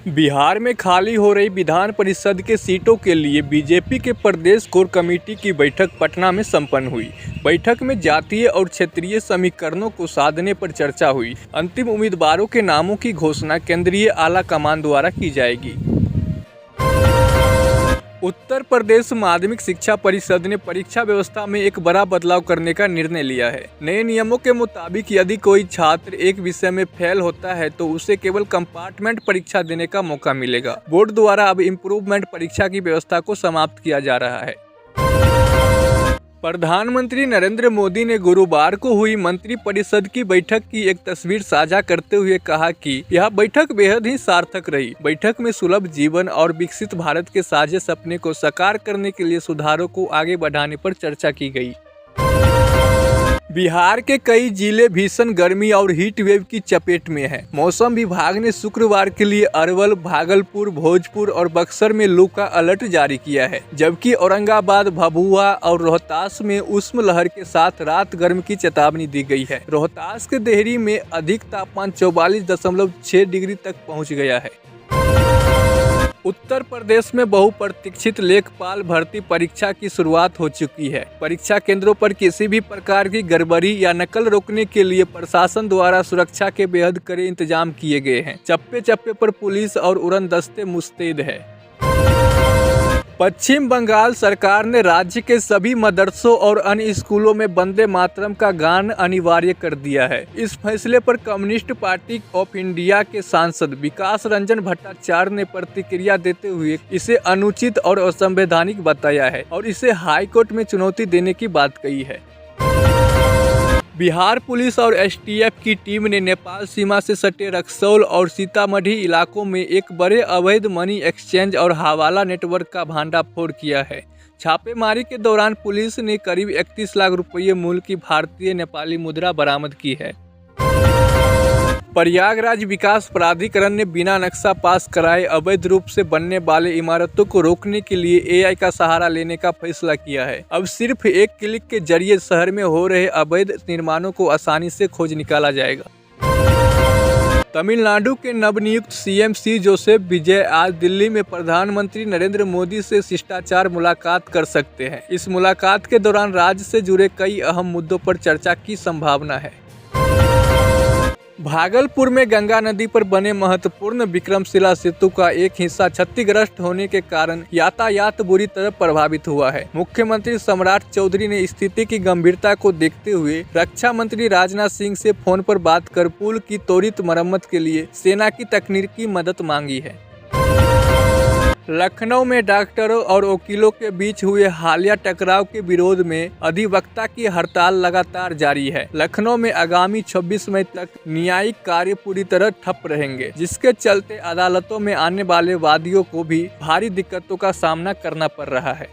बिहार में खाली हो रही विधान परिषद के सीटों के लिए बीजेपी के प्रदेश कोर कमेटी की बैठक पटना में संपन्न हुई। बैठक में जातीय और क्षेत्रीय समीकरणों को साधने पर चर्चा हुई। अंतिम उम्मीदवारों के नामों की घोषणा केंद्रीय आला कमान द्वारा की जाएगी। उत्तर प्रदेश माध्यमिक शिक्षा परिषद ने परीक्षा व्यवस्था में एक बड़ा बदलाव करने का निर्णय लिया है। नए नियमों के मुताबिक यदि कोई छात्र एक विषय में फेल होता है तो उसे केवल कंपार्टमेंट परीक्षा देने का मौका मिलेगा। बोर्ड द्वारा अब इम्प्रूवमेंट परीक्षा की व्यवस्था को समाप्त किया जा रहा है। प्रधानमंत्री नरेंद्र मोदी ने गुरुवार को हुई मंत्रिपरिषद की बैठक की एक तस्वीर साझा करते हुए कहा कि यह बैठक बेहद ही सार्थक रही। बैठक में सुलभ जीवन और विकसित भारत के साझे सपने को साकार करने के लिए सुधारों को आगे बढ़ाने पर चर्चा की गई। बिहार के कई जिले भीषण गर्मी और हीट वेव की चपेट में हैं। मौसम विभाग ने शुक्रवार के लिए अरवल, भागलपुर, भोजपुर और बक्सर में लू का अलर्ट जारी किया है, जबकि औरंगाबाद, भभुआ और रोहतास में उष्ण लहर के साथ रात गर्म की चेतावनी दी गई है। रोहतास के देहरी में अधिक तापमान 44.6 डिग्री तक पहुंच गया है। उत्तर प्रदेश में बहुप्रतीक्षित लेखपाल भर्ती परीक्षा की शुरुआत हो चुकी है। परीक्षा केंद्रों पर किसी भी प्रकार की गड़बड़ी या नकल रोकने के लिए प्रशासन द्वारा सुरक्षा के बेहद कड़े इंतजाम किए गए हैं। चप्पे चप्पे पर पुलिस और उड़न दस्ते मुस्तैद है। पश्चिम बंगाल सरकार ने राज्य के सभी मदरसों और अन्य स्कूलों में वंदे मातरम का गान अनिवार्य कर दिया है। इस फैसले पर कम्युनिस्ट पार्टी ऑफ इंडिया के सांसद विकास रंजन भट्टाचार्य ने प्रतिक्रिया देते हुए इसे अनुचित और असंवैधानिक बताया है और इसे हाईकोर्ट में चुनौती देने की बात कही है। बिहार पुलिस और एसटीएफ की टीम ने नेपाल सीमा से सटे रक्सौल और सीतामढ़ी इलाकों में एक बड़े अवैध मनी एक्सचेंज और हवाला नेटवर्क का भंडाफोड़ किया है। छापेमारी के दौरान पुलिस ने करीब 31 लाख रुपये मूल्य की भारतीय नेपाली मुद्रा बरामद की है। प्रयागराज विकास प्राधिकरण ने बिना नक्शा पास कराए अवैध रूप से बनने वाले इमारतों को रोकने के लिए एआई का सहारा लेने का फैसला किया है। अब सिर्फ एक क्लिक के जरिए शहर में हो रहे अवैध निर्माणों को आसानी से खोज निकाला जाएगा। तमिलनाडु के नवनियुक्त सीएम सी जोसेफ विजय आज दिल्ली में प्रधानमंत्री नरेंद्र मोदी से शिष्टाचार मुलाकात कर सकते हैं। इस मुलाकात के दौरान राज्य से जुड़े कई अहम मुद्दों पर चर्चा की संभावना है। भागलपुर में गंगा नदी पर बने महत्वपूर्ण विक्रमशिला सेतु का एक हिस्सा क्षतिग्रस्त होने के कारण यातायात बुरी तरह प्रभावित हुआ है। मुख्यमंत्री सम्राट चौधरी ने स्थिति की गंभीरता को देखते हुए रक्षा मंत्री राजनाथ सिंह से फोन पर बात कर पुल की त्वरित मरम्मत के लिए सेना की तकनीकी मदद मांगी है। लखनऊ में डॉक्टरों और वकीलों के बीच हुए हालिया टकराव के विरोध में अधिवक्ता की हड़ताल लगातार जारी है। लखनऊ में आगामी 26 मई तक न्यायिक कार्य पूरी तरह ठप रहेंगे, जिसके चलते अदालतों में आने वाले वादियों को भी भारी दिक्कतों का सामना करना पड़ रहा है।